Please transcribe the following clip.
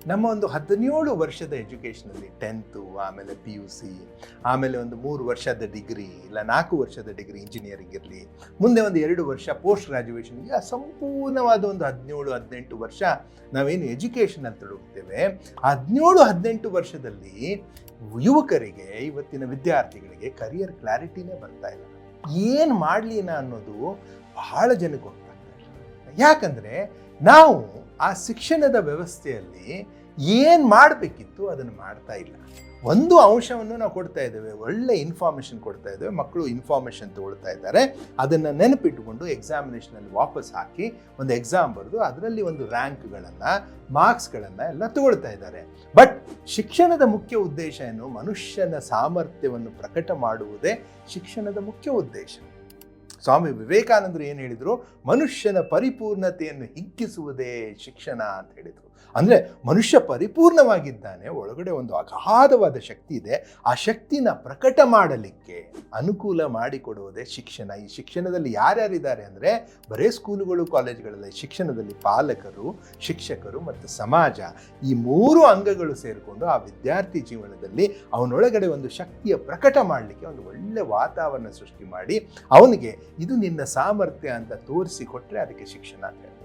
ನಮ್ಮ ಒಂದು 17 ವರ್ಷದ ಎಜುಕೇಷನಲ್ಲಿ 10th, ಆಮೇಲೆ PUC, ಆಮೇಲೆ ಒಂದು 3 ವರ್ಷದ ಡಿಗ್ರಿ ಇಲ್ಲ 4 ವರ್ಷದ ಡಿಗ್ರಿ ಇಂಜಿನಿಯರಿಂಗ್ ಇರಲಿ, ಮುಂದೆ ಒಂದು 2 ವರ್ಷ ಪೋಸ್ಟ್ ಗ್ರ್ಯಾಜುಯೇಷನ್ಗೆ ಸಂಪೂರ್ಣವಾದ ಒಂದು 17-18 ವರ್ಷ ನಾವೇನು ಎಜುಕೇಷನಲ್ಲಿ ತೊಡಗುತ್ತೇವೆ. 17-18 ವರ್ಷದಲ್ಲಿ ಯುವಕರಿಗೆ, ಇವತ್ತಿನ ವಿದ್ಯಾರ್ಥಿಗಳಿಗೆ ಕರಿಯರ್ ಕ್ಲಾರಿಟಿನೇ ಬರ್ತಾ ಇಲ್ಲ. ಏನು ಮಾಡಲಿ ಅನ್ನೋದು ಬಹಳ ಜನಕ್ಕೆ ಗೊತ್ತಾಗ್ತಾ ಇಲ್ಲ. ಯಾಕಂದರೆ ನಾವು ಆ ಶಿಕ್ಷಣದ ವ್ಯವಸ್ಥೆಯಲ್ಲಿ ಏನು ಮಾಡಬೇಕಿತ್ತು ಅದನ್ನು ಮಾಡ್ತಾ ಇಲ್ಲ. ಒಂದು ಅಂಶವನ್ನು ನಾವು ಕೊಡ್ತಾ ಇದ್ದೇವೆ, ಒಳ್ಳೆ ಇನ್ಫಾರ್ಮೇಷನ್ ಕೊಡ್ತಾ ಇದ್ದೇವೆ, ಮಕ್ಕಳು ಇನ್ಫಾರ್ಮೇಷನ್ ತಗೊಳ್ತಾ ಇದ್ದಾರೆ, ಅದನ್ನು ನೆನಪಿಟ್ಟುಕೊಂಡು ಎಕ್ಸಾಮಿನೇಷನಲ್ಲಿ ವಾಪಸ್ ಹಾಕಿ ಒಂದು ಎಕ್ಸಾಮ್ ಬರೆದು ಅದರಲ್ಲಿ ಒಂದು ರ್ಯಾಂಕ್ಗಳನ್ನು, ಮಾರ್ಕ್ಸ್ಗಳನ್ನು ಎಲ್ಲ ತಗೊಳ್ತಾ ಇದ್ದಾರೆ. ಬಟ್ ಶಿಕ್ಷಣದ ಮುಖ್ಯ ಉದ್ದೇಶ ಏನು? ಮನುಷ್ಯನ ಸಾಮರ್ಥ್ಯವನ್ನು ಪ್ರಕಟ ಮಾಡುವುದೇ ಶಿಕ್ಷಣದ ಮುಖ್ಯ ಉದ್ದೇಶ. ಸ್ವಾಮಿ ವಿವೇಕಾನಂದರು ಏನು ಹೇಳಿದರು? ಮನುಷ್ಯನ ಪರಿಪೂರ್ಣತೆಯನ್ನು ಹಿಗ್ಗಿಸುವುದೇ ಶಿಕ್ಷಣ ಅಂತ ಹೇಳಿದರು. ಅಂದರೆ ಮನುಷ್ಯ ಪರಿಪೂರ್ಣವಾಗಿದ್ದಾನೆ, ಒಳಗಡೆ ಒಂದು ಅಗಾಧವಾದ ಶಕ್ತಿ ಇದೆ, ಆ ಶಕ್ತಿನ ಪ್ರಕಟ ಮಾಡಲಿಕ್ಕೆ ಅನುಕೂಲ ಮಾಡಿಕೊಡುವುದೇ ಶಿಕ್ಷಣ. ಈ ಶಿಕ್ಷಣದಲ್ಲಿ ಯಾರ್ಯಾರಿದ್ದಾರೆ ಅಂದರೆ ಬರೀ ಸ್ಕೂಲುಗಳು, ಕಾಲೇಜುಗಳಲ್ಲಿ ಶಿಕ್ಷಣದಲ್ಲಿ ಪಾಲಕರು, ಶಿಕ್ಷಕರು ಮತ್ತು ಸಮಾಜ, ಈ 3 ಅಂಗಗಳು ಸೇರಿಕೊಂಡು ಆ ವಿದ್ಯಾರ್ಥಿ ಜೀವನದಲ್ಲಿ ಅವನೊಳಗಡೆ ಒಂದು ಶಕ್ತಿಯ ಪ್ರಕಟ ಮಾಡಲಿಕ್ಕೆ ಒಂದು ಒಳ್ಳೆ ವಾತಾವರಣ ಸೃಷ್ಟಿ ಮಾಡಿ ಅವನಿಗೆ ಇದು ನಿನ್ನ ಸಾಮರ್ಥ್ಯ ಅಂತ ತೋರಿಸಿಕೊಟ್ರೆ ಅದಕ್ಕೆ ಶಿಕ್ಷಣ ಅಂತ ಹೇಳ್ತಾರೆ.